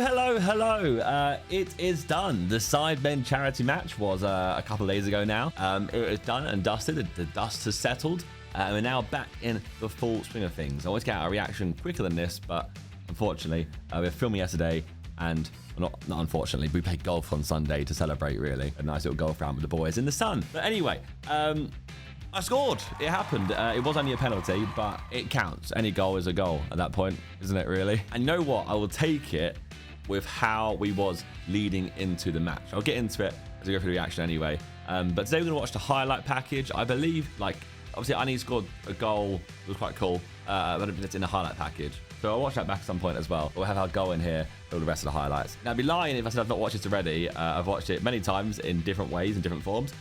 Hello. It is done. The Sidemen charity match was a couple of days ago now. It is done and dusted. The dust has settled. We're now back in the full swing of things. I always get our reaction quicker than this, but unfortunately, we were filming yesterday, and not unfortunately, we played golf on Sunday to celebrate, really. A nice little golf round with the boys in the sun. But anyway, I scored. It happened. It was only a penalty, but it counts. Any goal is a goal at that point, isn't it, really? And you know what? I will take it with how we was leading into the match. I'll get into it as we go through the reaction anyway. But today we're going to watch the highlight package. I believe, like, obviously, Annie scored a goal. It was quite cool. But it's in the highlight package. So I'll watch that back at some point as well. We'll have our goal in here for all the rest of the highlights. Now, I'd be lying if I said I've not watched it already. I've watched it many times in different ways, in different forms.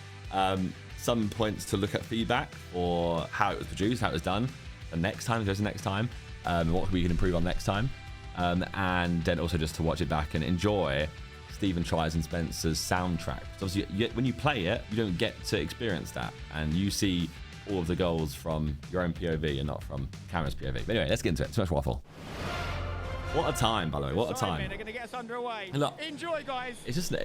Some points to look at feedback or how it was produced, how it was done. The next time goes the next time. What we can improve on next time. And then also just to watch it back and enjoy Stephen Tries and Spencer's soundtrack. So obviously, when you play it, you don't get to experience that. And you see all of the goals from your own POV and not from camera's POV. But anyway, let's get into it. Too much waffle. What a time, by the way. What a time. They're going to get us underway. Look, enjoy, guys. It's just...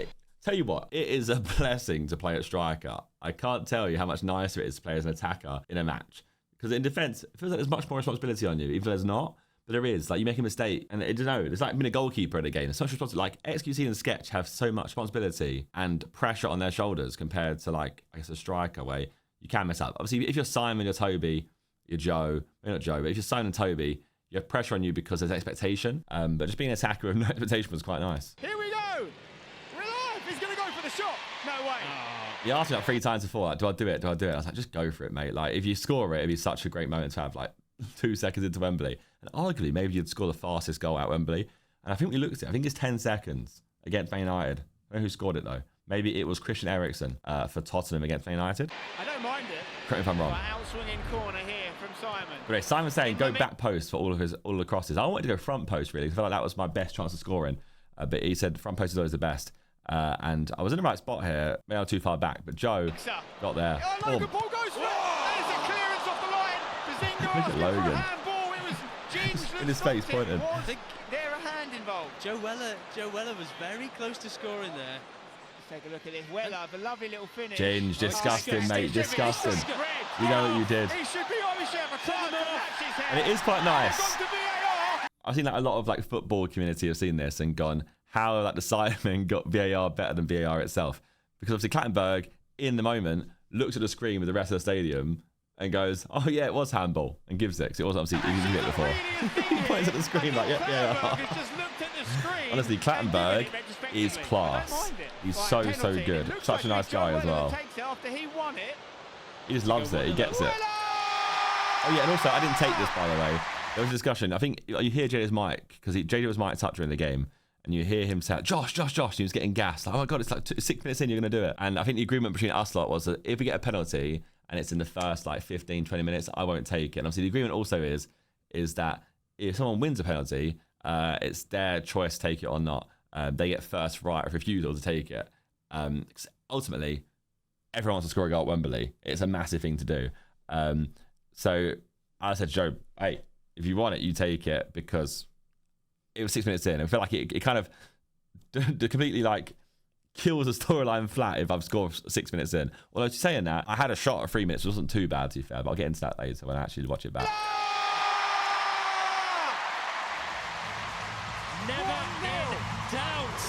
Tell you what, it is a blessing to play at striker. I can't tell you how much nicer it is to play as an attacker in a match. Because in defense, it feels like there's much more responsibility on you, even though there's not. But there is. Like, you make a mistake, and I don't know, it's like being a goalkeeper in a game. There's so much responsibility. Like, XQC and Sketch have so much responsibility and pressure on their shoulders compared to, like, I guess a striker where you can mess up. Obviously, if you're Simon, you're Toby, you're Joe, maybe not Joe, but if you're Simon and Toby, you have pressure on you because there's expectation. But just being an attacker with no expectation was quite nice. Here we go. We're live. He's going to go for the shot. No way. He asked me like 3 times before, like, do I do it? I was like, just go for it, mate. Like, if you score it, it'd be such a great moment to have, like, 2 seconds into Wembley. And arguably, maybe you'd score the fastest goal at Wembley. And I think we looked at it. I think it's 10 seconds against Man United. I don't know who scored it, though. Maybe it was Christian Eriksen for Tottenham against Man United. I don't mind it. Correct me if I'm wrong. Outswinging corner here from Simon. But anyway, Simon's saying go back post for all of the crosses. I wanted to go front post, really. I felt like that was my best chance of scoring. But he said front post is always the best. And I was in the right spot here. Maybe I was too far back, but Joe got there. Oh, Logan Paul goes for it. That is a clearance off the line. Look at Logan. Handball. It was James in his face pointing. Was there a hand involved? Joe Weller was very close to scoring there. Take a look at this. Weller, the lovely little finish. Ginge, disgusting, mate, disgusting. You know what you did. He should be obviously have a time to match his head. And it is quite nice. I've seen that a lot of like football community have seen this and gone, how like the Sidemen got VAR better than VAR itself? Because obviously Clattenburg, in the moment, looks at the screen with the rest of the stadium and goes, oh yeah, it was handball, and gives it, because it was obviously he didn't get it before. He points at the screen like, yeah. Honestly, Clattenburg is class. He's so good. Such a nice guy as well. He just loves it. He gets it. Oh yeah, and also I didn't take this, by the way. There was a discussion. I think you hear JJ's mic, because JJ was mic touch during the game, and you hear him say, Josh. He was getting gassed. Like, oh my God, it's like 6 minutes in, you're going to do it. And I think the agreement between us lot was that if we get a penalty and it's in the first like 15, 20 minutes, I won't take it. And obviously the agreement also is that if someone wins a penalty, it's their choice to take it or not. They get first right of refusal to take it. Because ultimately, everyone wants to score a goal at Wembley. It's a massive thing to do. So I said, Joe, hey, if you want it, you take it, because it was 6 minutes in. I feel like it kind of completely like kills the storyline flat if I've scored 6 minutes in. Although saying that, I had a shot at 3 minutes. It wasn't too bad, to be fair, but I'll get into that later when I actually watch it back. Never in doubt.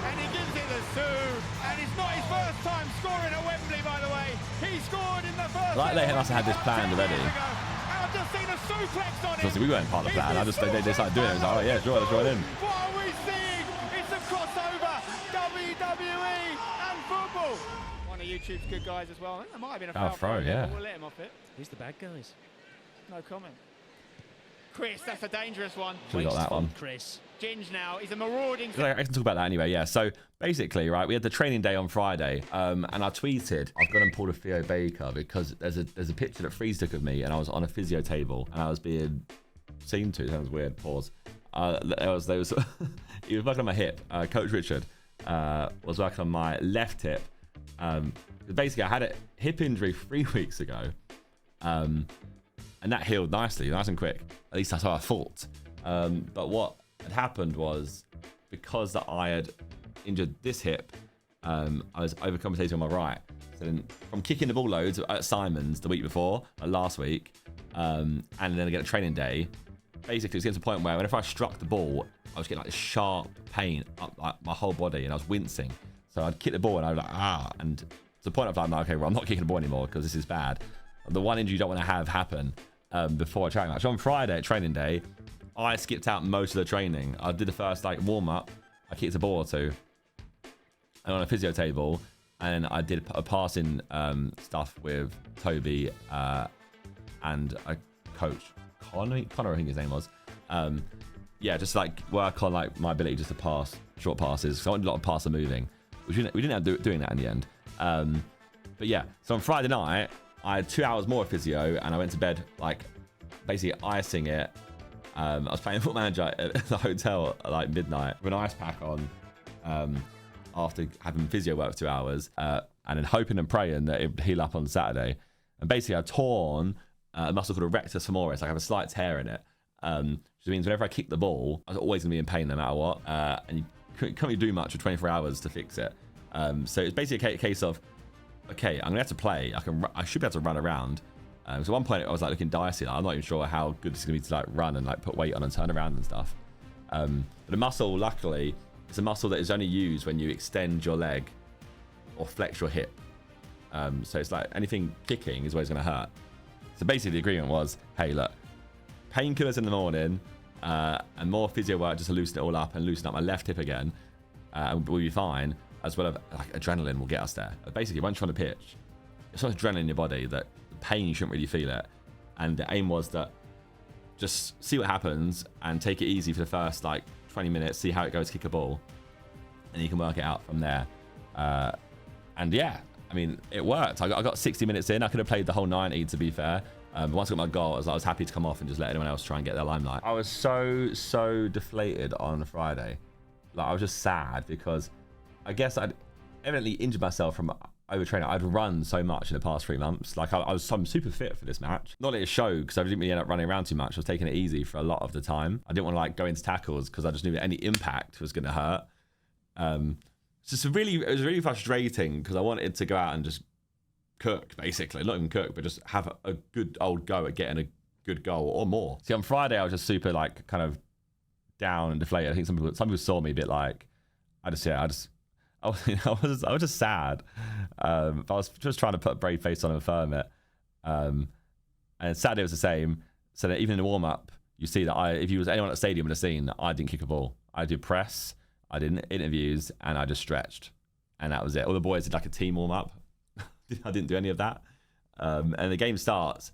And he gives it a Sue. And it's not his first time scoring at Wembley, by the way. He scored in the first. Like they must have had this planned already. I've just seen a suplex on him. We weren't part of the plan. They started doing it. I was like, oh yeah, draw it in. What are we seeing? It's a crossover. WWE and football. One of YouTube's good guys as well. I think there might have been a foul throw, yeah. We'll let him off it. Who's the bad guys? No comment. Chris, that's a dangerous one. We got that one. Chris. Ginge now. He's a marauding. I can talk about that anyway, yeah. So basically, right, we had the training day on Friday, and I tweeted, I've gone and pulled a Theo Baker because there's a picture that Freeze took of me, and I was on a physio table, and I was being seen to. Sounds weird. Pause. He was working on my hip. Coach Richard was working on my left hip. Basically, I had a hip injury 3 weeks ago, and that healed nicely, nice and quick. At least that's how I thought. But what had happened was, because that I had injured this hip, I was overcompensating on my right. So then from kicking the ball loads at Simon's the week before, last week, and then again at training day, basically it was getting to the point where whenever I struck the ball, I was getting like this sharp pain up like my whole body, and I was wincing. So I'd kick the ball and I was like, ah, and to the point of like, okay, well, I'm not kicking the ball anymore because this is bad. The one injury you don't want to have happen before a training match. On Friday at training day, I skipped out most of the training. I did the first like warm up. I kicked a ball or two, and on a physio table, and I did a passing stuff with Toby and a coach, Connor, I think his name was. Yeah, just like work on like my ability just to pass short passes. So I wanted a lot of passer moving, which we didn't have doing that in the end. But yeah, so on Friday night, I had 2 hours more of physio, and I went to bed like basically icing it. I was playing Football Manager at the hotel at like midnight with an ice pack on after having physio work for 2 hours, and then hoping and praying that it would heal up on Saturday. And basically I torn a muscle called a rectus femoris. I have a slight tear in it, which means whenever I kick the ball, I was always going to be in pain no matter what, and you can't really do much for 24 hours to fix it. So it's basically a case of, okay, I'm gonna have to play. I should be able to run around. So at one point I was like looking dicey. Like, I'm not even sure how good it's gonna be to like run and like put weight on and turn around and stuff. But the muscle, luckily, it's a muscle that is only used when you extend your leg or flex your hip. So it's like anything kicking is always gonna hurt. So basically the agreement was, hey, look, painkillers in the morning and more physio work just to loosen it all up and loosen up my left hip again, and we'll be fine. As well as like adrenaline will get us there. Basically, once you're on the pitch, it's so much adrenaline in your body that the pain, you shouldn't really feel it. And the aim was that just see what happens and take it easy for the first like 20 minutes, see how it goes, kick a ball, and you can work it out from there. And yeah, I mean, it worked. I got 60 minutes in. I could have played the whole 90, to be fair. But once I got my goal, I was happy to come off and just let anyone else try and get their limelight. I was so deflated on Friday. Like, I was just sad because I guess I'd evidently injured myself from overtraining. I'd run so much in the past 3 months. Like I'm super fit for this match. Not that it showed because I didn't really end up running around too much. I was taking it easy for a lot of the time. I didn't want to like go into tackles because I just knew that any impact was going to hurt. It was really frustrating because I wanted to go out and just cook, basically. Not even cook, but just have a good old go at getting a good goal or more. See, on Friday I was just super like kind of down and deflated. I think some people saw me a bit like I was just sad. But I was just trying to put a brave face on and affirm it. And Saturday was the same. So that even in the warm-up, you see that if you was anyone at the stadium would have seen that I didn't kick a ball. I did press, I did interviews, and I just stretched. And that was it. All the boys did like a team warm-up. I didn't do any of that. And the game starts,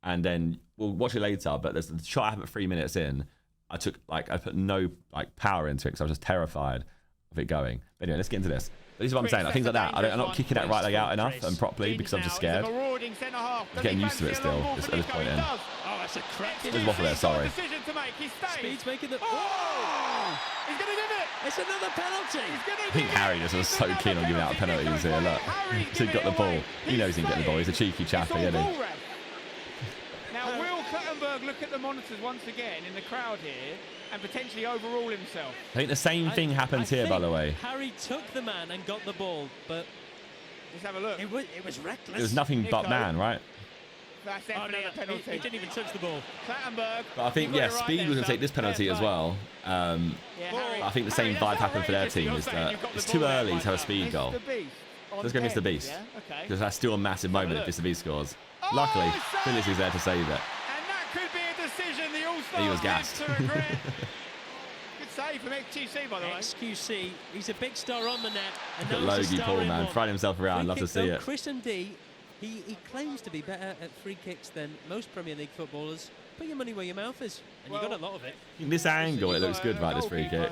and then we'll watch it later, but there's the shot I happened 3 minutes in. I put no like power into it because I was just terrified of it going. But anyway, let's get into this. But this is what I'm saying. Like, things like that. I'm not kicking that right leg out enough and properly because I'm just scared. I'm getting used to it still at this point in. Oh, that's a crack. There's waffle there, sorry. Speed's making the... Oh! He's going to give it! It's another penalty! I think Harry just was so keen on giving out penalties here. Look, so he got the ball. He knows he can get the ball. He's a cheeky chappy, isn't he? Now, will Clattenburg look at the monitors once again in the crowd here and potentially overrule himself? I think the same thing happens here, by the way. Harry took the man and got the ball, but... Let's have a look. It was reckless. It was nothing but man, right? That's definitely a penalty. He didn't even touch the ball. Clattenburg. But I think, yeah, Speed was going to take this penalty as well. I think the same vibe happened for their team. Is that it's too early to have a Speed goal. Let's go Mr. Beast. Because that's still a massive moment if Mr. Beast scores. Luckily, Phyllis is there to save it. And that could be a decision the All-Stars He was gassed. Good save from XQC, by the way. XQC, he's a big star on the net. And Look at Logie Paul, man, throwing himself around. Love to see it. Chris MD, he claims to be better at free kicks than most Premier League footballers. Put your money where your mouth is, and you got a lot of it. In this angle, it looks good, right, this free kick.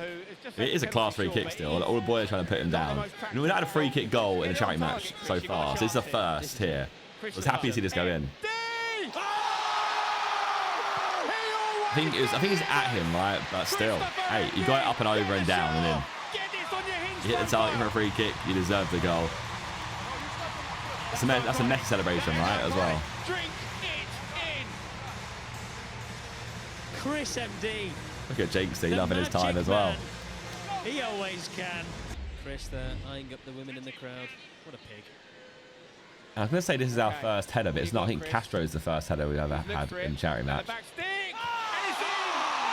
It is a class free kick still. All the boys are trying to put him down. You know, we've not had a free kick goal in a charity match so far, so this is the first here. I was happy to see this go in. I think it's at him, right? But still, hey, you got it up and over and down and in. You hit the target for a free kick, you deserve the goal. That's a messy celebration, right, as well. Chris MD. Look at Jake C loving his time as well. He always can. Chris there, eyeing up the women in the crowd. What a pig. I was going to say this is our first header, but it's not. I think Castro's the first header we've ever had in charity match.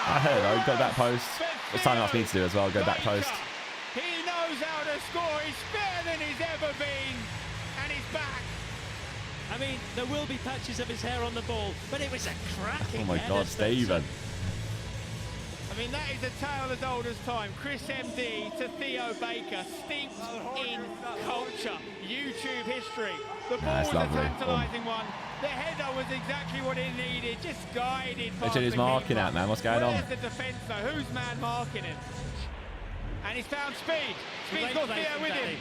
I heard though, go back post. It's time enough me to do as well, go back post. He knows how to score. He's better than he's ever been. And he's back. I mean, there will be patches of his hair on the ball, but it was a cracking Oh my God, Steven. I mean, that is a tale as old as time. Chris MD to Theo Baker, steeped in culture, YouTube history. The ball was a tantalising one. The header was exactly what it needed, just guided past He's marking out, man. What's going on? Where's the defence, though? Who's man marking him? And he's found Speed. Speed's got Theo with him.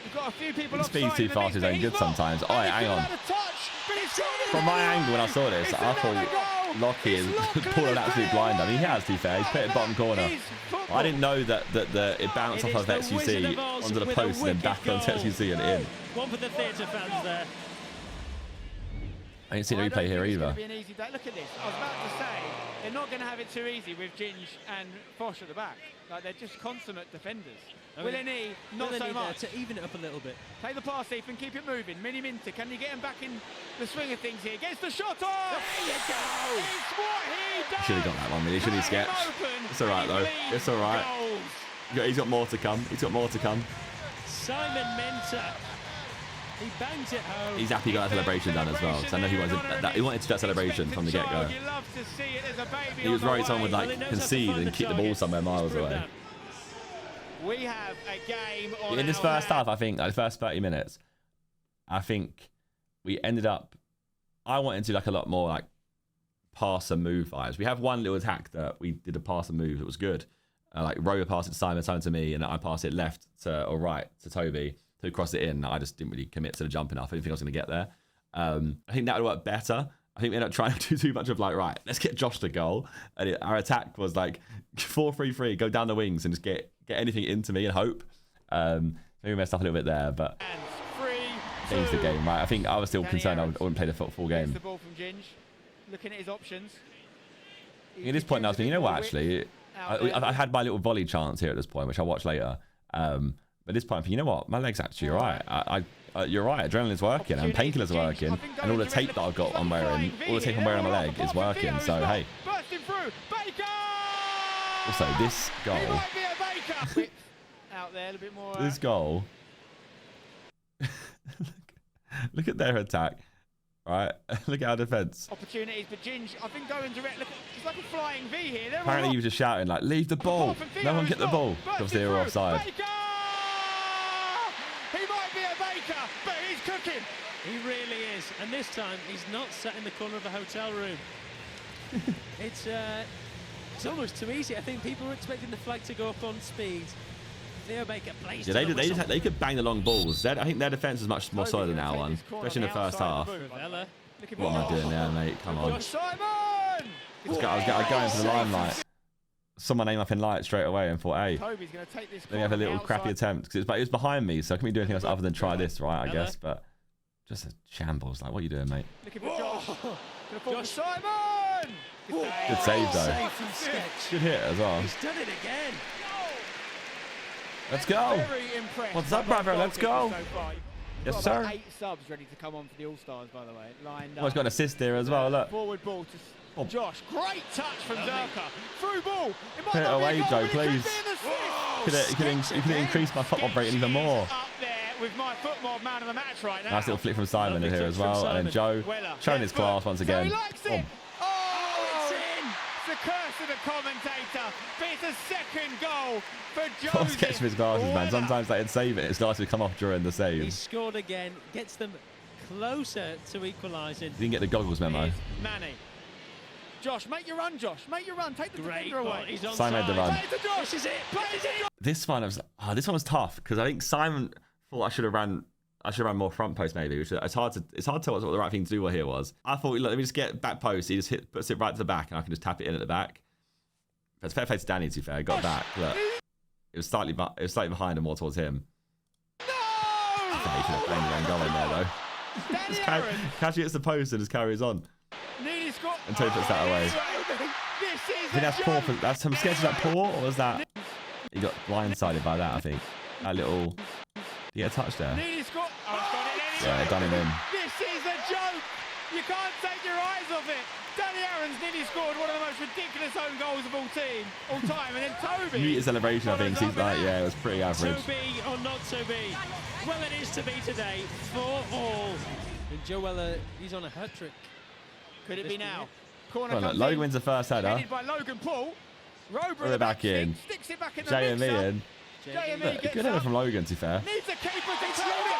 We've got a few people offside. Speed's too fast, his own good sometimes. Oh, hang on. From my angle when I saw this, I thought Lockie is pulled an absolute blind. I mean, he has, to be fair. He's put it bottom corner. I didn't know that it bounced off of XUC onto the post and then back onto XUC and in. One for the theatre fans there. I didn't see the replay here either. Look at this. I was about to say, they're not going to have it too easy with Ginge and Fosh at the back. Like, they're just consummate defenders. Willany, not so much. To even it up a little bit. Play the pass, Ethan, keep it moving. Mini Minter, can you get him back in the swing of things here? Gets the shot off! There you go! It's what he does! Should have got that one, really. Should have sketched. It's all right, though. It's all right. He's got more to come. He's got more to come. Simon Minter. He bangs it home. He's happy he got that celebration done as well, because I know he wanted to do that celebration from the get-go. He was worried someone would like concede and kick the ball somewhere miles away. We have a game on in this first half, I think, like the first 30 minutes, I think we ended up. I wanted to do like a lot more like pass and move vibes. We have one little attack that we did a pass and move. It was good. Like Rover passed it to Simon, Simon to me, and I passed it left to or right to Toby to cross it in. I just didn't really commit to the jump enough. I didn't think I was going to get there. I think that would work better. I think we ended up trying to do too much of like, right, let's get Josh to goal. And our attack was like 4-3-3, go down the wings and just get anything into me and hope. Maybe we messed up a little bit there, but changed the game, right? I think I was still concerned I wouldn't play the full game. The ball from Ginge, looking at his options. At this point now, I was thinking, you know what, actually, I had my little volley chance here at this point, which I'll watch later. But at this point, I'm thinking, you know what, my leg's actually all right. You're right, adrenaline's working and painkillers are working, and all the tape that I've got on wearing, all the tape I'm wearing on my leg is working, so hey. Also, this goal, out there, a bit more, this goal, look at their attack, right? Look at our defence. Opportunities, but Ginge, I think going direct, look, it's like a flying V here. Apparently he was just shouting like, leave the ball, no one get the ball, because they were offside. He might be a baker, but he's cooking. He really is. And this time, he's not sat in the corner of a hotel room. It's almost too easy. I think people were expecting the flag to go up on speed. Theo Baker plays. Yeah, they could bang the long balls. I think their defence is much more solid than our one, especially in the first half. What am I doing there, mate? Come on. Simon! I was going for the limelight. Someone aimed up in light straight away and thought, hey, let me have a little crappy attempt. Because it was behind me, so I couldn't do anything else other than try this, right, I guess. But just a shambles. Like, what are you doing, mate? Josh Simon! Good save, though. Good hit as well. He's done it again. Let's go. What's up, brother? Let's go. Yes, sir. 8 subs ready to come on for the All-Stars, by the way. Lined up. Oh, he's got an assist there as well, look. Forward ball to Josh. Great touch from Zerkaa. Through ball. Put it away, Joe, please. You could increase my football rating even more. Up there with my football man of the match right now. Nice little flick from Simon in here as well. And then Joe showing his class once again. The curse of the commentator, but it's a second goal for Joe. Let's catch his glasses, man. Sometimes they can save it. It's nice to come off during the save. He scored again, gets them closer to equalising. You didn't get the goggles memo. Manny. Josh, make your run, Josh. Make your run. Take the defender away. Simon made the run. This is it. This one was tough because I think Simon thought I should have ran more front post maybe, which it's hard to tell what the right thing to do here was. I thought, look, let me just get back post. He just puts it right to the back, and I can just tap it in at the back. It's fair play to Danny, to be fair. Got back. Look, it was slightly behind and more towards him. No! Okay, he could have banged the wrong goal in there though. Just catch it at the post and just carries on. Until he puts that away. I think that's poor. That's some sketches that poor, or was that? He got blindsided by that, I think. That little... Did he get a touch there? Nearly scored. Oh, it's got it anyway. Yeah, done him in. This is a joke. You can't take your eyes off it. Danny Aaron's nearly scored one of the most ridiculous own goals of all time. And then Toby... Muted celebration, I think. Seems like, yeah, it was pretty average. To be or not to be? Well, it is to be today for all. And Joe Weller, he's on a hat-trick. Could it be now? Corner Well, comes look, Logan in. wins the first header. Headed by Logan Paul. Rober Put it back in. Sticks it back in the JME mixer. in. JME gets Good header up. from Logan, to be fair. Needs a keeper to take him. It's Logan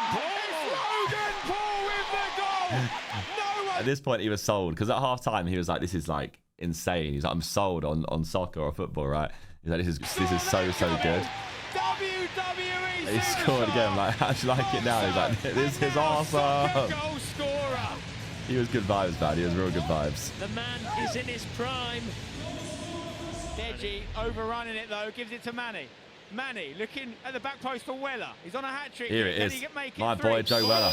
Paul with the goal. No one. At this point, he was sold. Because at half-time, he was like, this is, like, insane. He's like, I'm sold on soccer or football, right? He's like, this is so good. WWE He scored again. Like, how do you like it now? He's like, this is awesome. Goal scorer. He was good vibes, man. He was real good vibes. The man is in his prime. Deji overrunning it though, gives it to Manny. Manny looking at the back post for Weller. He's on a hat-trick. Here it Can is. he make it My three? boy, Joe Weller.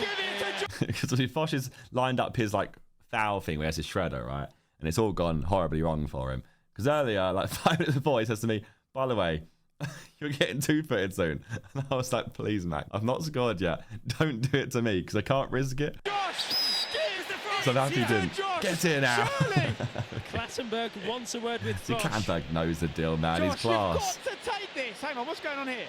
Give it to Joe. Because Fosh has lined up his like foul thing where he has his shredder, right? And it's all gone horribly wrong for him. Because earlier, like 5 minutes before, he says to me, by the way, you're getting 2-footed soon. And I was like, please, Mac, I've not scored yet. Don't do it to me because I can't risk it. Josh, gives the front. So that's what he did. Get in now. Clattenburg wants a word with See, Fosh. Clattenburg knows the deal, man. Josh, He's class. you've got to take this. Hang on, what's going on here?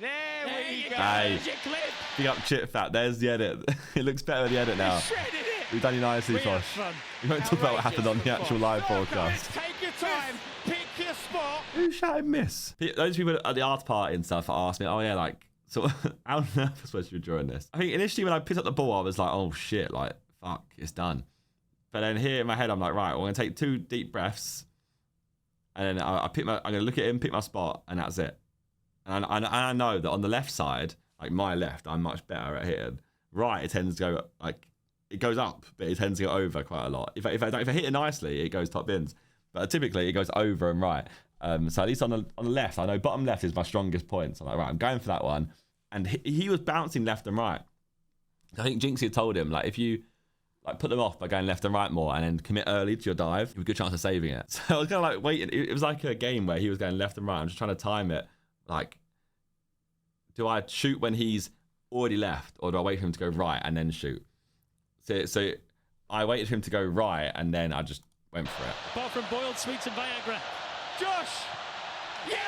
There we go. Hey. There's your clip. Big up Chip Fat. There's the edit. It looks better with the edit now. Shredded it. We've done you nicely, We had Fosh. fun. We won't talk about what happened on the actual live broadcast. Take your time. Pick your spot. Who shouted miss? Those people at the art party and stuff asked me, oh yeah, like, so how nervous was you during this? I think initially when I picked up the ball, I was like, oh shit, like, fuck, it's done. But then here in my head, I'm like, right, well, I'm going to take 2 deep breaths. And then I'm going to look at him, pick my spot, and that's it. And I know that on the left side, like my left, I'm much better at hitting. Right, it tends to go, like, it goes up, but it tends to go over quite a lot. If I hit it nicely, it goes top bins. But typically, it goes over and right. So at least on the left, I know bottom left is my strongest point. So I'm like, right, I'm going for that one. And he was bouncing left and right. I think Jinxie had told him, like, if you like put them off by going left and right more and then commit early to your dive, you have a good chance of saving it. So I was kind of like waiting. It was like a game where he was going left and right. I'm just trying to time it. Like, do I shoot when he's already left, or do I wait for him to go right and then shoot? So I waited for him to go right, and then I just went for it. Apart from boiled sweets and Viagra. Josh. Yes!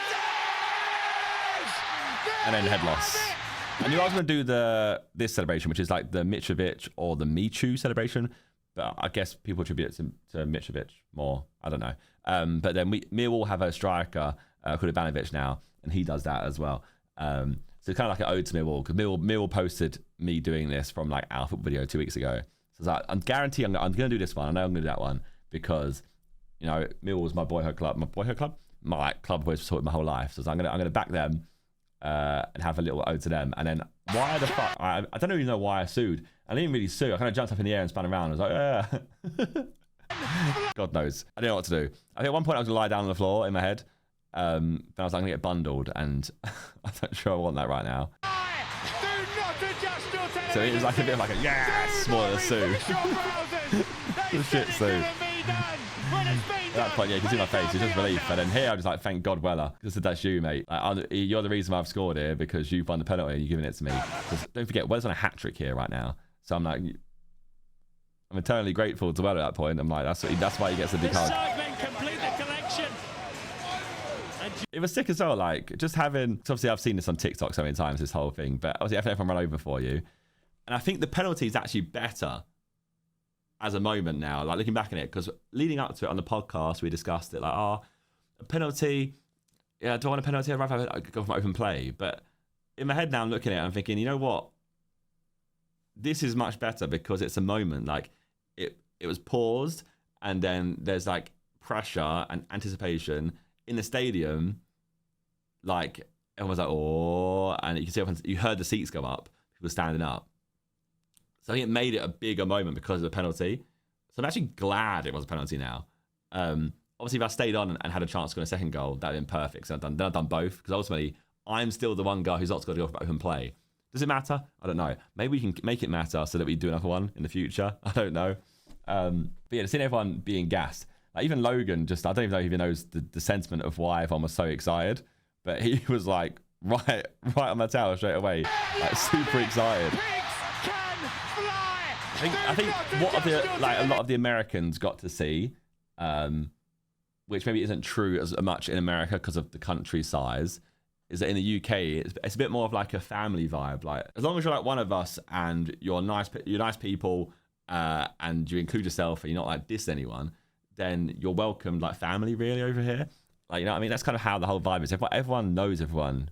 And then head loss. I knew I was going to do this celebration, which is like the Mitrovic or the Michu celebration, but I guess people attribute it to Mitrovic more. I don't know. But then Millwall have a striker called Ivanovic now, and he does that as well. So it's kind of like an ode to Millwall, because Millwall posted me doing this from like our football video 2 weeks ago. So it's like, I'm guaranteed I'm going to do this one. I know I'm going to do that one because, you know, Millwall's my boyhood club. My like, club I've always supported my whole life. So I'm going to back them and have a little ode to them. And then why the fuck? I don't even know why I sued. I didn't really sue. I kind of jumped up in the air and spun around. I was like, yeah. God knows. I didn't know what to do. I think at one point I was going to lie down on the floor in my head. Then I was like, I'm going to get bundled, and I'm not sure I want that right now. So it was like a bit of like a yes more than a sue. Shit sue. At that point, yeah, you can see my face. It's just relief. And then here, I was like, thank God, Weller. Because that's you, mate. Like, you're the reason I've scored here, because you've won the penalty and you're giving it to me. Don't forget, Weller's on a hat-trick here right now. So I'm like, I'm eternally grateful to Weller at that point. I'm like, that's why he gets a big hug. Sidemen complete the collection. It was sick as well, like, just having... Obviously, I've seen this on TikTok so many times, this whole thing. But obviously, everyone run over for you. And I think the penalty is actually better as a moment now, like looking back on it, because leading up to it on the podcast, we discussed it, like, a penalty, yeah, do I want a penalty? I'd rather go for my open play. But in my head now, I'm looking at it, I'm thinking, you know what? This is much better because it's a moment, like, it was paused, and then there's, like, pressure and anticipation in the stadium, like, everyone was like, oh, and you can see everyone, you heard the seats go up, people standing up. So I think it made it a bigger moment because of the penalty. So I'm actually glad it was a penalty now. Obviously, if I stayed on and had a chance to score a second goal, that would have been perfect. So I've done both, because ultimately, I'm still the one guy who's not got to go for open play. Does it matter? I don't know. Maybe we can make it matter so that we do another one in the future. I don't know. But yeah, seeing everyone being gassed. Like even Logan, just I don't even know if he knows the sentiment of why everyone was so excited, but he was like right on my tail straight away, like super excited. I think what a lot of the Americans got to see, which maybe isn't true as much in America because of the country size, is that in the UK it's a bit more of like a family vibe. Like as long as you're like one of us and you're nice people, and you include yourself and you're not like diss anyone, then you're welcomed like family really over here. Like, you know what I mean? That's kind of how the whole vibe is. Everyone knows everyone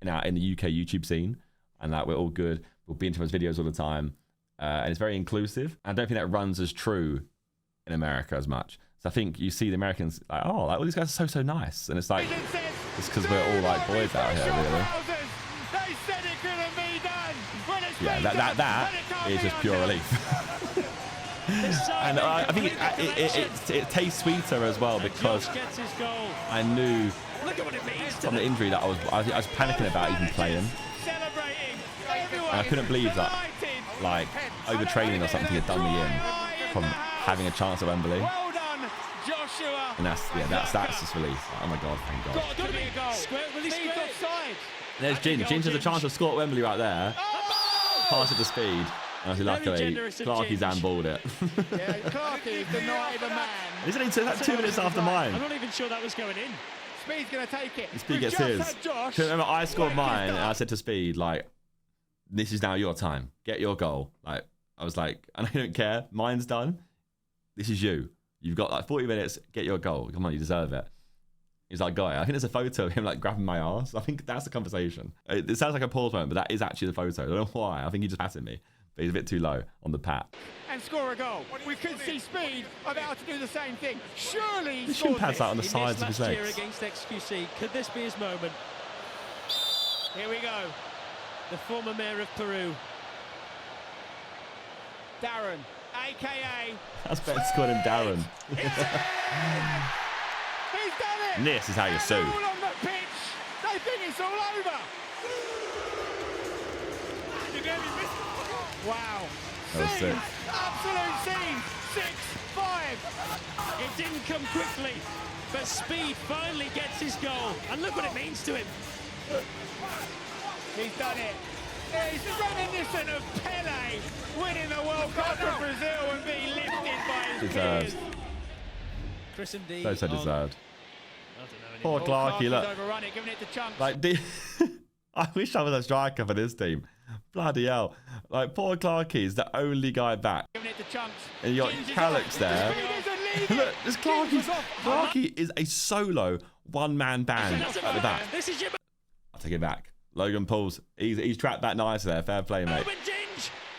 in the UK YouTube scene, and like we're all good. We'll be into those videos all the time, and it's very inclusive. I don't think that runs as true in America as much. So I think you see the Americans like, oh, like all these guys are so nice, and it's like it's because we're all like boys out here, really. Yeah, that is just pure relief. And I think it tastes sweeter as well because I knew from the injury that I was panicking about even playing, and I couldn't believe that like overtraining or something had done me in from having a chance at Wembley. And that's just relief. Oh my god, thank god. There's Ginge. Ginge has a chance to score at Wembley right there. Pass it to speed. And luckily, Clarkie's handballed it. Yeah, Clarkie's the night of a man. Isn't he? That's 2 minutes after mine. I'm not even sure that was going in. Speed's going to take it. Speed gets his. Remember, I scored mine, and I said to Speed, like, this is now your time. Get your goal. Like, I was like, and I don't care. Mine's done. This is you. You've got like 40 minutes. Get your goal. Come on, you deserve it. He's like, guy, I think there's a photo of him like grabbing my ass. I think that's the conversation. It sounds like a pause moment, but that is actually the photo. I don't know why. I think he just patted me. But he's a bit too low on the pat. And score a goal. We could see Speed about to do the same thing. Surely he shin pads out on the sides of his legs. Year against XQC, could this be his moment? Here we go. The former mayor of Peru. Darren, a.k.a. That's better scored than Darren. He's done it! This is how you sue. All on the pitch. They think it's all over. Wow. That was sick. Absolute scene. 6-5. It didn't come quickly, but Speed finally gets his goal. And look what it means to him. He's done it. He's reminiscent of Pele winning the World Cup for Brazil and being lifted by his peers. Chris and D. So deserved. Poor Clarkie, look. Overrun it, giving it to Chunks. Like, I wish I was a striker for this team. Bloody hell. Like, poor Clarkie's the only guy back. Giving it to Chunks. And you got Calix there. Look, this Clarkie is a solo one-man band at the back. I'll take it back. Logan pulls. He's trapped that nice there. Fair play, mate.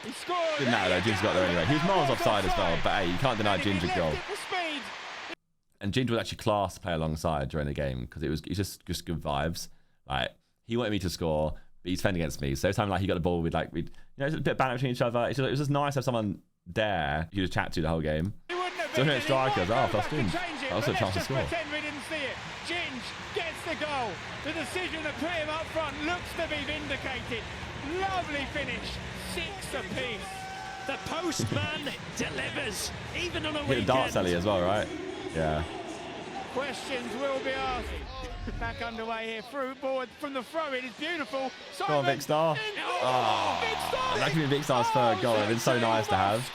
He scored. Didn't matter though. Ginge got there anyway. He was miles offside as well. But hey, you can't deny Ginger's goal. And Ginge was actually class to play alongside during the game because it was just good vibes. Like, he wanted me to score, but he's defending against me. So every time like he got the ball, we'd a bit of banter between each other. It was just nice to have someone there you could chat to the whole game. So when strikers, plus Ginge. Also a chance to score. Ginge gets the goal. The decision to put him up front looks to be vindicated. Lovely finish. 6 apiece. The postman delivers, even on a weekend. Hit the dart alley as well, right? Yeah. Questions will be asked. Back underway here. Through board from the throw. It is beautiful. Go on, Vic Star. That could be Vic Star's third goal. It's been so nice to have.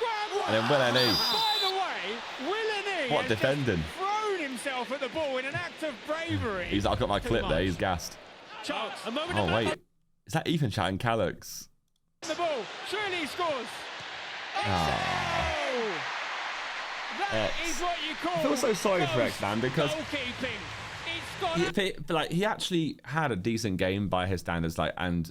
And then Will N.E. By the way, Will N.E. What defending? Thrown himself at the ball in an act of bravery. I've got my clip there. He's gassed. Oh, wait. Is that Ethan chatting Calix? The ball. Surely he scores. That is what you call. I feel so sorry for X, man, because he actually had a decent game by his standards, and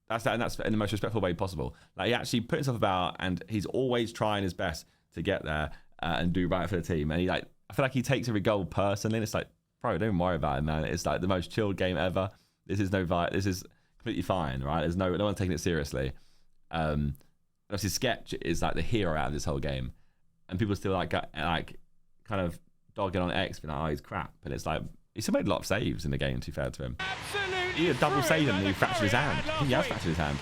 that's in the most respectful way possible. Like, he actually put himself about, and he's always trying his best to get there and do right for the team. And I feel like he takes every goal personally. And it's like, bro, don't worry about it, man. It's like the most chilled game ever. This is completely fine, right? There's no one taking it seriously. Obviously, Sketch is like the hero out of this whole game. And people still kind of dogging on X, being like, oh, he's crap. But it's like, he still made a lot of saves in the game, to be fair to him. Absolutely. He had a double save and he fractured his hand. I think he has fractured his hand.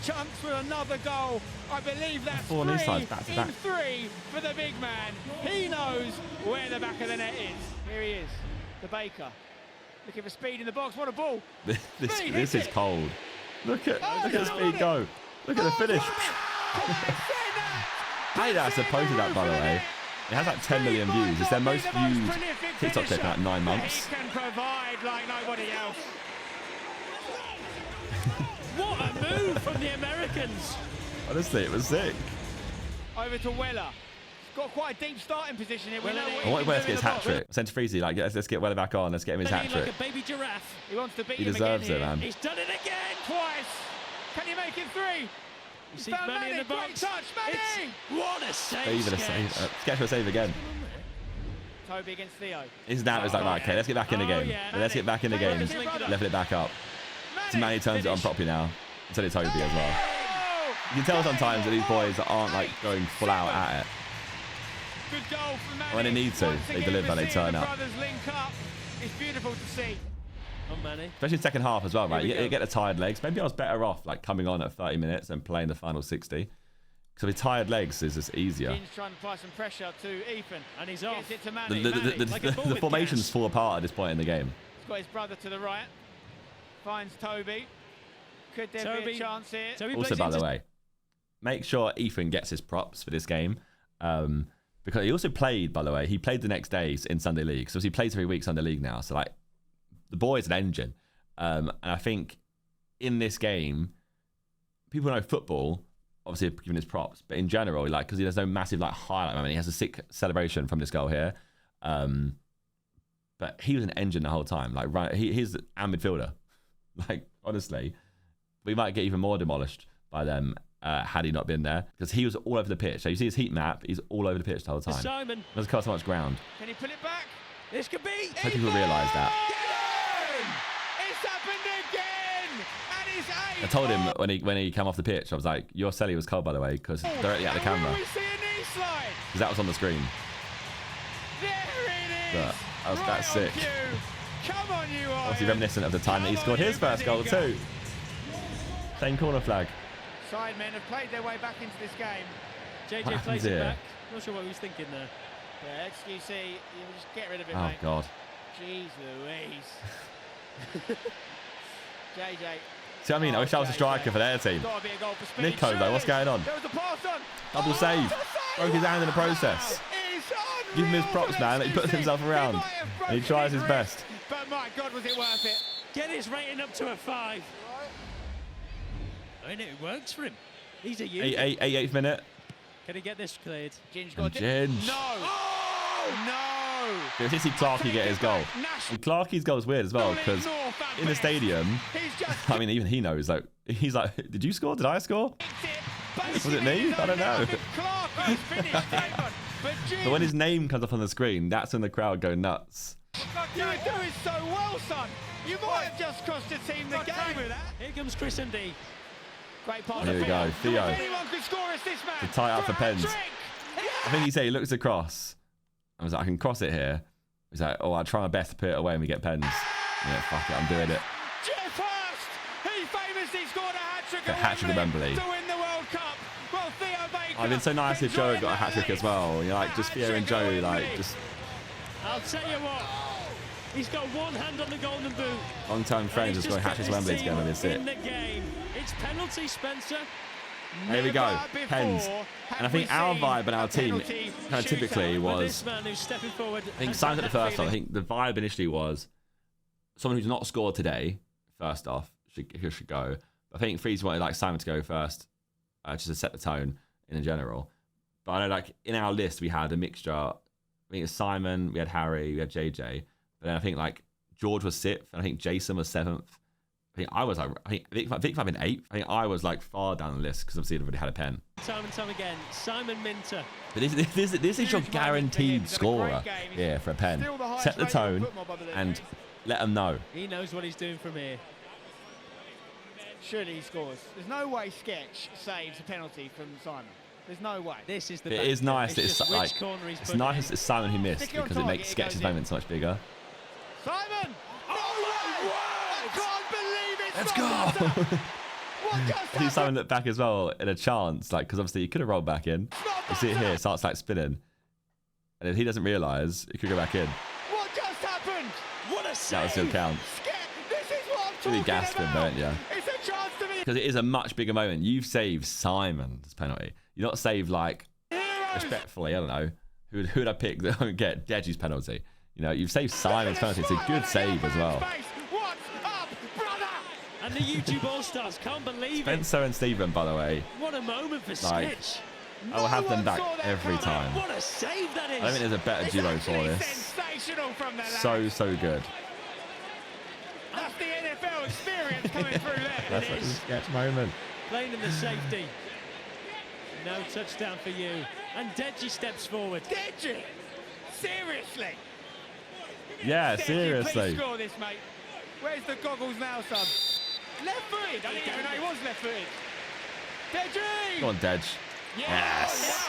chance for another goal. I believe that's 4 on these sides, back to back. 3 for the big man. He knows where the back of the net is. Here he is, the Baker. Looking for speed in the box. What a ball. This is cold. Look at the speed go. Look at the finish. Hey, that's posted that, by the way. It has like 10 million views. It's their most viewed TikTok clip in like 9 months. He can provide like nobody else. What a move from the Americans. Honestly, it was sick. Over to Weller. He's got quite a deep starting position here. I want Weller to get his hat trick. Centre Freezy, like, let's get Weller back on. Let's get him his hat trick. Like a baby giraffe. He wants to beat He him deserves again it, man. He's done it again. Twice. Can you make it 3? You see Manny in the box. Great touch, Manny. What a save. Even a save. Sketch for a save again. Toby against Theo. His now is like, right, okay, let's get back in the game. Let's get back in the game. Level it back up. So Manny turns it on properly now. So did Toby as well. You can tell sometimes that these boys aren't like going full out at it. Good goal from Manny. When they need to, they deliver, they turn up. It's beautiful to see. On Manny. Especially in the second half as well, right? You get the tired legs. Maybe I was better off like coming on at 30 minutes and playing the final 60. Because with tired legs is just easier. He's trying to apply some pressure to Ethan. And he's off. It to Manny. The formations fall apart at this point in the game. He's got his brother to the right. Finds Toby. Could there be a chance here? Also, by the way, make sure Ethan gets his props for this game. Because he also played, by the way, he played the next day in Sunday League. So he plays every week Sunday League now. So like, the boy's an engine. And I think in this game, people know football, obviously giving his props, but in general, like, because there's no massive like highlight moment. He has a sick celebration from this goal here. But he was an engine the whole time. Like, he's our midfielder. Like, honestly, we might get even more demolished by them had he not been there, because he was all over the pitch. So you see his heat map, he's all over the pitch the whole time. Sidemen. Doesn't cover so much ground. Can he pull it back? This could be. I hope people realise that. It's happened again, and it's 8. I told him when he came off the pitch, I was like, your celly was cold, by the way, because directly at the camera. We see a knee slide. Because that was on the screen. There it is. But that's sick. Come on, you are. Obviously reminiscent of the time that he scored his first goal too. Same corner flag. Sidemen have played their way back into this game. JJ plays it back. Not sure what he was thinking there. Yeah, XQC, you just get rid of it, mate. Oh, God. Jeez Louise. JJ. See what I mean? I wish I was a striker for their team. Nico, though, what's going on? Double save. Broke his hand in the process. Give him his props, man. He puts himself around. And he tries his best. But my God, was it worth it? Get his rating up to a 5. I know it works for him. He's a youth. 88th minute. Can he get this cleared? Ginge. No. Oh, no. It's just see Clarkey get his goal. And Clarkey's goal is weird as well, because in the stadium, I mean, even he knows. Like, he's like, did you score? Did I score? Was it me? I don't know. But when his name comes up on the screen, that's when the crowd go nuts. You were doing so well, son. You might have just cost your team the game with that. Here comes Chris MD. Great pass. Here we go, Theo. Anyone could score us this man. To tie up for pens. I think he said he looks across. I was like, I can cross it here. He's like, oh, I'll try my best to put it away and we get pens. Yeah, fuck it, I'm doing it. Jeff Hurst, he famously scored a hat-trick at Wembley to win the World Cup. Well, Theo Baker. I've been so nice if Joe got a hat-trick as well. You know, like, just Theo and Joe, like, just... I'll tell you what, he's got one hand on the golden boot. Long-term friends just going hat-trick to Wembley together, and it's it. In the game. It's penalty, Spencer. Here we go, pens. And I think our vibe and our team kind of typically was, I think Simon at the first time, I think the vibe initially was someone who's not scored today, first off, should go. I think Freeze wanted like Simon to go first, just to set the tone in general. But I know like in our list we had a mixture, I think it's Simon, we had Harry, we had JJ. But then I think like George was 6th, and I think Jason was 7th. I think I was like, Vic might have been 8th. I think I was like far down the list because obviously everybody had a pen. Time and time again, Simon Minter. But this is your guaranteed scorer here for a pen. Set the tone and let them know. He knows what he's doing from here. Surely he scores. There's no way Sketch saves a penalty from Simon. There's no way. This is the. It is nice. It's like it's nice. It's Simon who missed because it makes Sketch's moment so much bigger. Simon! Oh, I can't believe it! Let's go! I see Simon look back as well in a chance, like, because obviously he could have rolled back in. You see it here, it starts like spinning. And if he doesn't realise, he could go back in. What just happened? What a save! That will still count. This is what I'm talking You gasp him, don't you? It's a chance to be. Because it is a much bigger moment. You've saved Simon's penalty. You're not saved, like, respectfully, I don't know. Who would I pick that won't get Deji's penalty? You know, you've saved Simon's penalty. It's a good save as well. What's up, brother? And the YouTube All-Stars can't believe it. Spencer and Stephen, by the way. What a moment for Like, Sketch. I will have them back every time. What a save that is. I don't think there's a better duo for this. Sensational from the So good. That's the NFL experience coming through there. That's like a Sketch moment. Playing in the safety. No touchdown for you. And Deji steps forward. Deji? Seriously? Yeah, Deji, seriously. please score this, mate. Where's the goggles now, son? Left-footed. I didn't even know he was left-footed. Deji! Go on, Dej. Yes!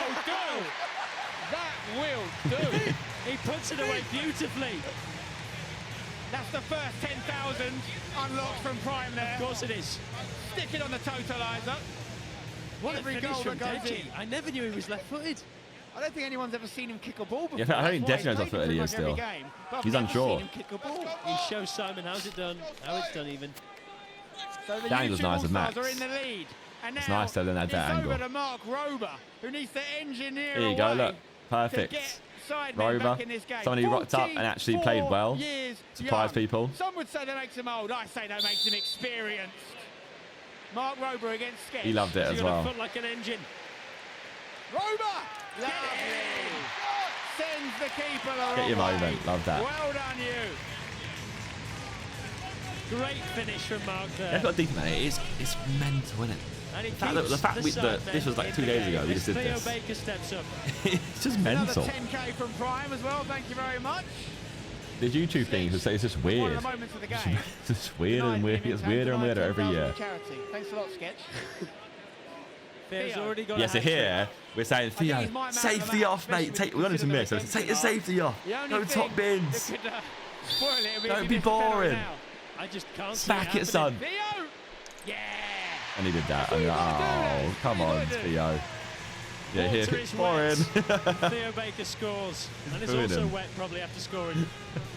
That will do. He puts it away beautifully. That's the first 10,000 unlocked from Prime there. Of course it is. Stick it on the totalizer. What Every a finish goal from that goes Deji. in. I never knew he was left-footed. I don't think anyone's ever seen him kick a ball before. Yeah, I think That's why Deji knows he's how played footed he pretty is much every still. game, but I've He's never unsure. seen him kick a ball. He shows Simon how's it done, how it's done even. So the Daniel's YouTube nice with All-Stars Max. are in the lead. And It's now nice to learn that it's angle. over to Mark Rober, who needs to engineer Here you go, a way look. to Perfect. get Sidemen Rover, back in this game. someone who rocked up and actually played well. 44 years Surprised young. people. Some would say that makes him old. I say that makes him experienced. Mark Rober against Sketch. He loved it He's as got a well. foot like an engine. Rober! Lovely! Sends the keeper the Get your wrong way. moment. Love that. Well done, you. Great finish from Mark there. They've got a decent man. It's mental, isn't it? And he The fact keeps that Sidemen this was like in 2 the days game ago. We as just did Theo this. Baker steps up. It's just Another mental. 10k from Prime as well. Thank you very much. The YouTube thing is just One weird. of the moments of the game. It's just weird and weird. It gets weirder and weirder every year. Charity. Thanks a lot, Sketch. Theo's Theo. already got Yeah, a so hat-trick. here we're saying, think Theo, he's my man of the safety match, off, mate. especially We want him to considering miss. So the take your defensive safety off. The only Go top thing bins. that could, spoil it would Don't if be he missed the penalty boring. now. I just can't see Back it, son. Theo! Yeah! And he did that. That's what you gotta do, Oh, then. come That's what on, you gotta do. Theo. Yeah, Water here, is boring. wet. Theo Baker scores. And it's booing also him. wet probably after scoring.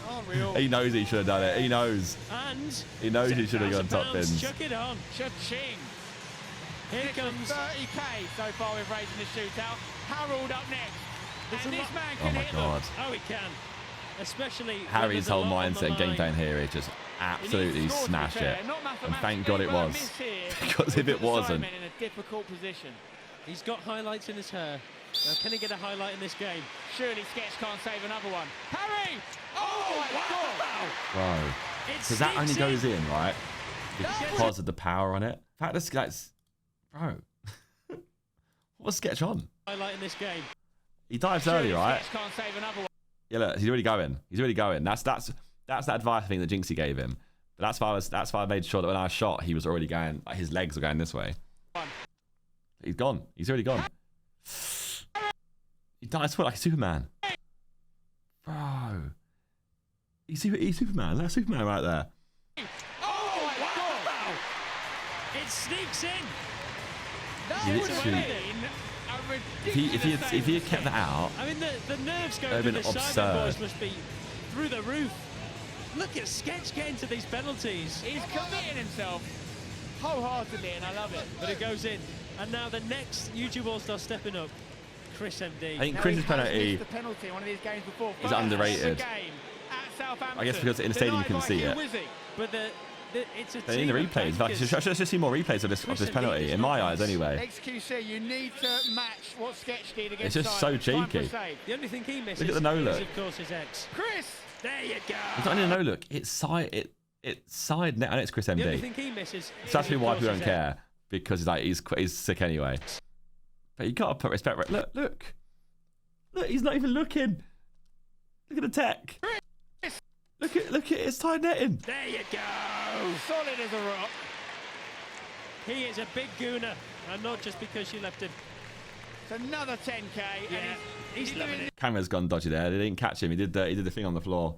Unreal. He knows he should have done it. He knows. And He knows he should have gone top £10,000, bins. Chuck it on. Cha-ching! Here comes. 30k so far we've raised in the shootout. Harold up next. There's And a this lot- man Oh can my hit them. god. Oh, he can. Especially when Harry's there's a whole lot on the mindset and game line. plan here is just absolutely He needs to score, to be smash fair. it. Not And thank God it mathematically, but a was. miss here Because if will it put the wasn't. Sidemen in a difficult position. He's got highlights in his hair. Now, can he get a highlight in this game? Surely Sketch can't save another one. Harry! Oh, my God! Bro. Because that only goes in, right? Because of the power on it. In fact, this guy's... Bro. What's Sketch on? Highlight in this game. He dives Surely early, right? Sketch can't save another one. Yeah, look, he's already going. He's already going. That's that advice thing that Jinxie gave him. But that's why I made sure that when I shot, he was already going. Like, his legs were going this way. He's gone. He's already gone. He dives for it like a Superman. Bro. He's Superman. That's Superman right there. Oh, my God! It sneaks in. That He would have literally- been a If he ridiculous had save kept that out, I mean, the nerves going That'd through been the Sidemen absurd. boys must be through the roof. Look at Sketch getting to these penalties. He's committing himself wholeheartedly, and I love it. But it goes in. And now the next YouTube All-Star stepping up, Chris MD. I think Now, Chris's he has penalty missed the penalty in one of these games before. is First underrated. game at Southampton. I guess because in the stadium you Denied can by see Hugh it. Wizzy. But it's a But in the team of replays, in fact, bankers. let's just see more replays of this penalty. In my eyes, anyway. XQC, you need to match what Sketch did against It's just so Sidemen. Time for a cheeky. save. The only thing he misses Look at the no is, look. of course, his ex. Chris! There you go. It's not even a no look. It's side net, and it's Chris The only MD. thing he misses So is, that's of why course, people don't his care, because he's sick anyway. But you gotta put respect. Right? Look, he's not even looking. Look at the tech. Look at his tied netting. There you go. Solid as a rock. He is a big gooner, and not just because you left him. It's another 10k. Yeah, And he's loving doing it. Camera's gone dodgy there. They didn't catch him. He did the thing on the floor.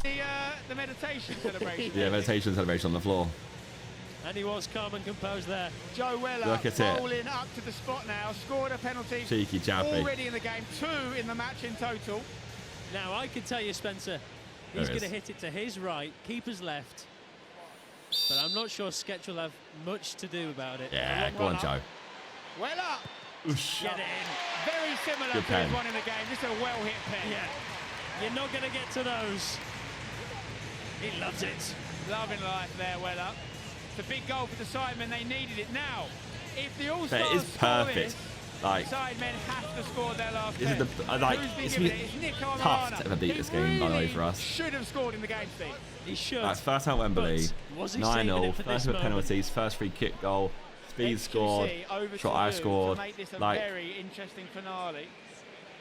the meditation celebration. Yeah, meditation celebration on the floor. And he was calm and composed there. Joe Weller Look at it. rolling up to the spot now. Scored a penalty. Cheeky chappy. Already in the game. 2 in the match in total. Now, I can tell you, Spencer, he's going to hit it to his right, keeper's left. But I'm not sure Sketch will have much to do about it. Yeah, go on, Joe. Weller. Oosh. Get it in. Very similar Good to his one in the game. Just a well-hit pen. Yeah. You're not going to get to those. He loves it. Loving life there, Weller. It's a big goal for the Sidemen. They needed it. Now, if the All-Stars It is perfect. Like, Sidemen have to score their last this is pen. the like Who's it's been gonna given it? It's Nick be Armana. tough to ever beat He this game, by the way, really for us. should have scored in the game, Steve. He should. That's first time at Wembley. But was he saving 9-0, it for first this ever penalties, first free kick goal, Speed XQC scored, over shot to I you scored. to make this a Like, very interesting finale.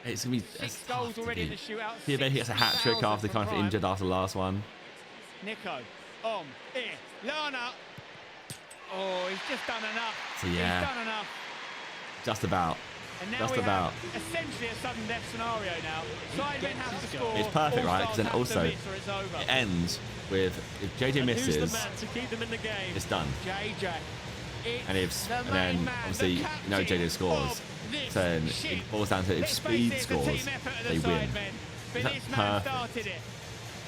it's gonna be 6 goals already in the shootout. See if he gets a hat trick 6,000 after from kind of Prime. injured after the last one. Nico, here, Lana. Oh, he's just done enough. So yeah, He's done enough. just about. And now Just we about. have essentially a sudden death scenario now. Sidemen have to score. It's perfect, right? Because then All-Stars also have to miss or it's over. it ends with if JJ And who's the misses, man to keep them in the game? it's done. JJ. And if the and main then man, obviously the you know JJ scores, captain of this so then ship. it boils down to if Let's face Speed it, it's a scores, team effort of the they win. Sidemen, but Isn't this that man perfect? started it.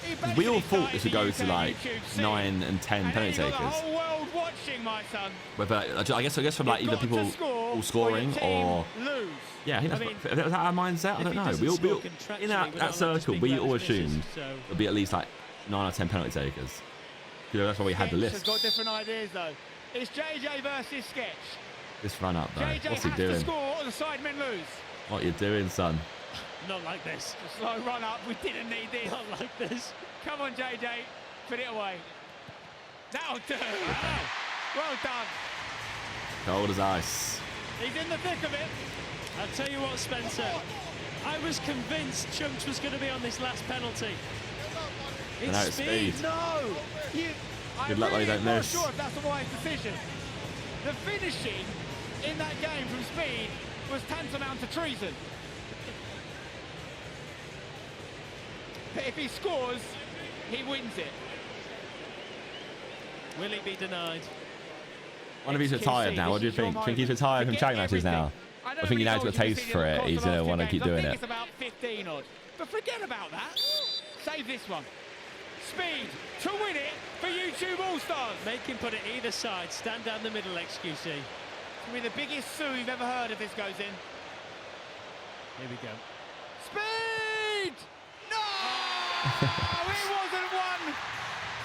He We all basically thought this would go started to like the YouTube 9 and 10 and penalty then you got takers. the whole world watching, my son. Whether I guess from like You've either got to people score all scoring or, your team or lose. yeah, I think that's mean, was that our mindset. I If don't he know. doesn't We all score in contractually, that we're not allowed to circle speak we about all his misses, assumed so- there'd be at least like 9 or 10 penalty takers. You know, that's why we had the Sketch list. has got different ideas though. It's JJ versus Sketch. This run up though. JJ What's he has to doing? score or the Sidemen lose. What you doing, son? Not like this. A slow run up. We didn't need this. Not like this. Come on, JJ. Put it away. That'll do. Wow. Well done. Cold as ice. He's in the thick of it. I'll tell you what, Spencer. I was convinced Chunks was going to be on this last penalty. I know, it's Speed. No. Good luck, I'm though, you don't not miss. sure if that's the wise decision. The finishing in that game from Speed was tantamount to treason. But if he scores, he wins it. Will he be denied? One of he's retired now. What do you think? Think he's retired from charity matches now? I think United's got a taste for it. He's going to want to keep doing I it. think it's about 15 odd. But forget about that. Save this one. Speed to win it for YouTube All-Stars. Make him put it either side. Stand down the middle, XQC. It's going to be the biggest sue you've ever heard if this goes in. Here we go. Speed! No! It wasn't one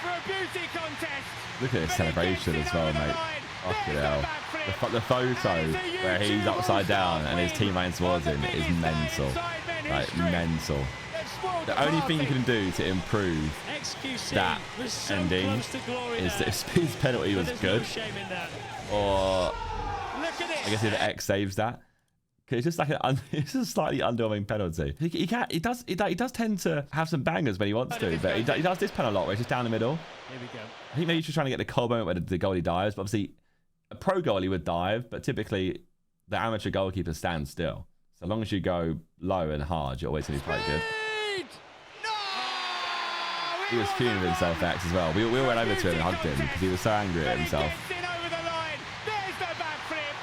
for a beauty contest. Look at this But celebration he gets as it well, over the mate. line. Fucking There's hell. backflip. The photo And it's a where he's YouTube upside down and his All-Stars team win runs towards on him the is biggest day in mental. Sidemen Like, history. mental. They've spoiled The only thing you party. can do to improve XQC that was so ending close to glory is there. that if Speed's penalty But was there's good, no shame in that. or Look at it. I guess if X saves that. 'Cause it's just like it's a slightly underwhelming penalty. He does tend to have some bangers when he wants to, but he does this pen a lot where it's just down the middle. Here we go. I think maybe he's just trying to get the cold moment where the goalie dives. But obviously, a pro goalie would dive, but typically the amateur goalkeeper stands still. So long as you go low and hard, you're always going to be quite good. Speed! No! He was fuming with himself, X, as well. We all went over to him and hugged him because he was so angry at himself. But he gets it over the line. There's the backflip.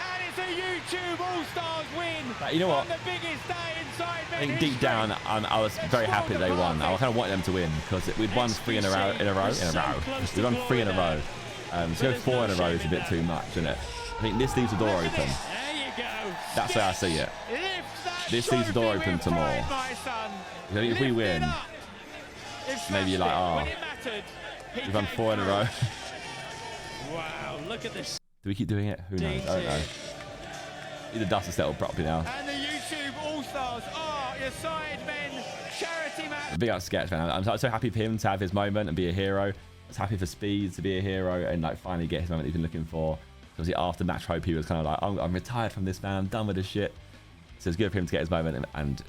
And it's a YouTube All-Stars win. But you know what? On the biggest day in Sidemen I think history. deep down, I was very happy they won. I kind of wanted them to win because we'd won 3 in a row. We'd won 3 in a row. To go 4 in a row is a bit too much, isn't it? I think this leaves the door open. There you go. That's the way I see it. Lift that This leaves the door trophy open with to more. pride, my son. I think if we Lift it win, up. If maybe you're like, Smash it, oh, when it mattered, he we've won came 4 in a through. row. Wow, look at this. Do we keep doing it? Who knows? I don't know. The dust is settled properly now. And the YouTube All-Stars are your Sidemen charity match. Big up Sketch, man. I'm so happy for him to have his moment and be a hero. I was happy for Speed to be a hero and like finally get his moment he's been looking for. Obviously after match hope he was kind of like, I'm retired from this, man. I'm done with this shit. So it's good for him to get his moment and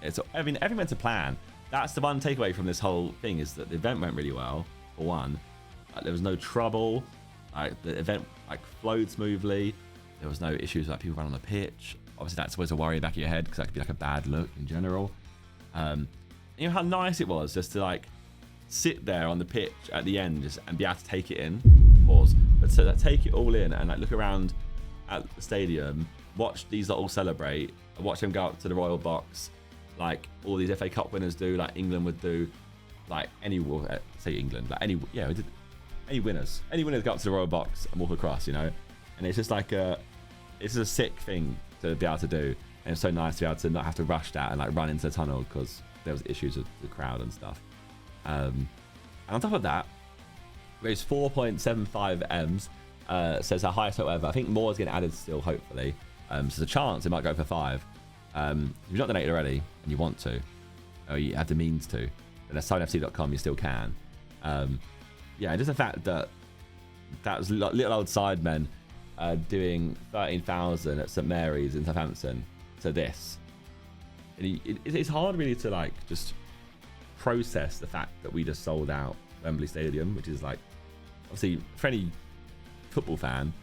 it's everything went to plan. That's the one takeaway from this whole thing is that the event went really well. For one, there was no trouble. Like the event flowed smoothly. There was no issues like people running on the pitch. Obviously, that's always a worry back of your head because that could be like a bad look in general. You know how nice it was just to like sit there on the pitch at the end and be able to take it in. pause, but to like, take it all in and like look around at the stadium, watch these all celebrate, watch them go up to the royal box, like all these FA Cup winners do, like England would do, like say England, like we did, any winners go up to the royal box and walk across, you know, and it's just like it's a sick thing to be able to do, and it's so nice to be able to not have to rush that and like run into the tunnel because there was issues with the crowd and stuff. And on top of that, raised 4.75 M's. So it's our highest hope ever. I think more is getting added still, hopefully. So there's a chance it might go for 5. If you've not donated already and you want to, or you have the means to, then at sidemenfc.com you still can. Yeah, just the fact that was little old Sidemen doing 13,000 at St Mary's in Southampton to this. It's hard really to like just process the fact that we just sold out Wembley Stadium, which is like obviously for any football fan,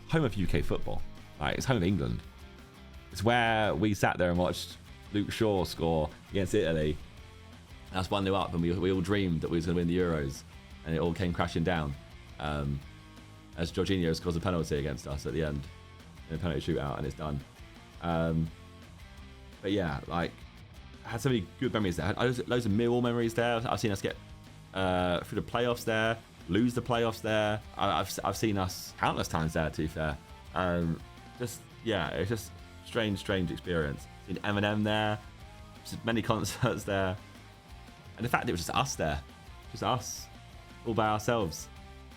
home of UK football. Like it's home of England. It's where we sat there and watched Luke Shaw score against Italy. And that's 1-0 up, and we all dreamed that we was going to win the Euros, and it all came crashing down as Jorginho scores a penalty against us at the end in a penalty shootout, and it's done. But yeah, like I had so many good memories there. I had loads of Millwall memories there. I've seen us get through the playoffs there, lose the playoffs there. I've seen us countless times there, to be fair. It's just strange experience. Seen Eminem there, just many concerts there, and the fact that it was just us there, just us, all by ourselves.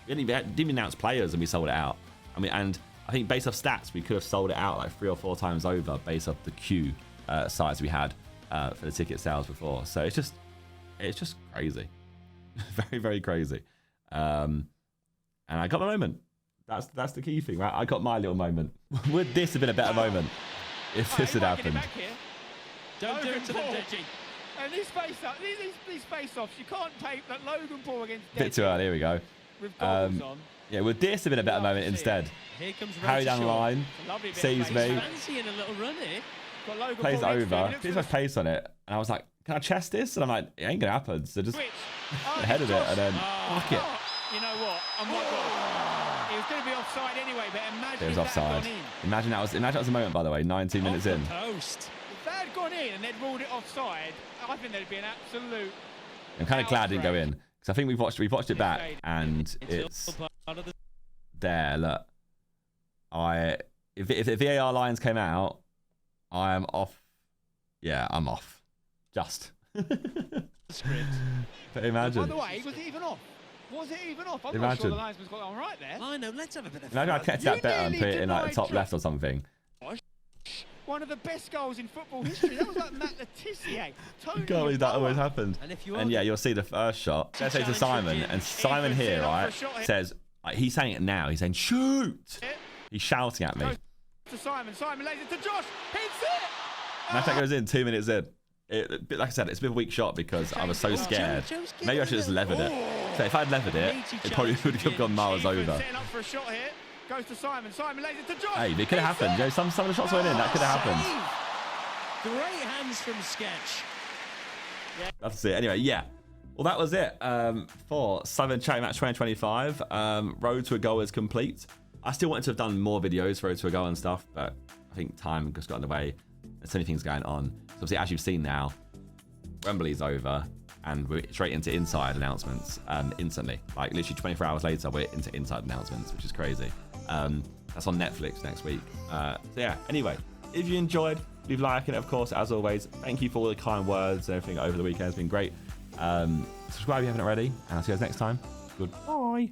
We didn't even announce players, and we sold it out. I mean, and I think based off stats, we could have sold it out like 3 or 4 times over based off the queue size we had for the ticket sales before. So it's just crazy. Very, very crazy. And I got my moment. That's the key thing, right? I got my little moment. Would this have been a better moment if this had happened? Don't do it to them, Deji. And these face-offs, you can't take that Logan Paul against Deji. Bit too early, here we go. With goggles on. Yeah, would this have been a better moment instead? Here comes Harry down the line, sees me, fancying a little run here. plays it over, gets my pace on it, and I was like, can I chest this? And I'm like, it ain't gonna happen. So just ahead of it, and then fuck it. You know what? I'm not going. It was going to be offside anyway, but imagine it was offside. Imagine that was a moment, by the way. 19 minutes in. Post. If that had gone in and they'd ruled it offside, I think there'd be an absolute. I'm kind of glad it didn't go in, because I think we've watched it back, and it's there. Look, if the VAR lines came out, I am off. Yeah, I'm off. Just. But imagine. By the way, was it even off? Was it even off? I'm not sure the linesman's got it on right there. I know, let's have a bit of fun. Imagine I kept that better and put it in like the top left or something. One of the best goals in football history. That was like Matt Letizia. Can't believe that always happened. And yeah, you'll see the first shot. Let's say to Simon, and Simon here, right, says, like, he's saying it now. He's saying, shoot! He's shouting at me. To Simon lays it to Josh. Hits it! And that goes in 2 minutes in. Like I said, it's a bit of a weak shot because I was so scared. Maybe I should have just levered it. So if I'd levered it, it probably would have gone miles over. Setting up for a shot here. Goes to Simon. Simon lays it to Josh. Hey, it could have happened. You know, some of the shots went in. That could have happened. Great hands from Sketch. Yeah. That's it. Anyway, yeah. Well, that was it for Sidemen Charity Match 2025. Road to a Goal is complete. I still wanted to have done more videos for Road to a Goal and stuff, but I think time just got in the way. There's so many things going on. So obviously, as you've seen now, Wembley's over, and we're straight into inside announcements instantly. Like literally 24 hours later, we're into inside announcements, which is crazy. That's on Netflix next week. So yeah, anyway, if you enjoyed, leave a like, and of course, as always, thank you for all the kind words and everything over the weekend. It's been great. Subscribe if you haven't already, and I'll see you guys next time. Goodbye.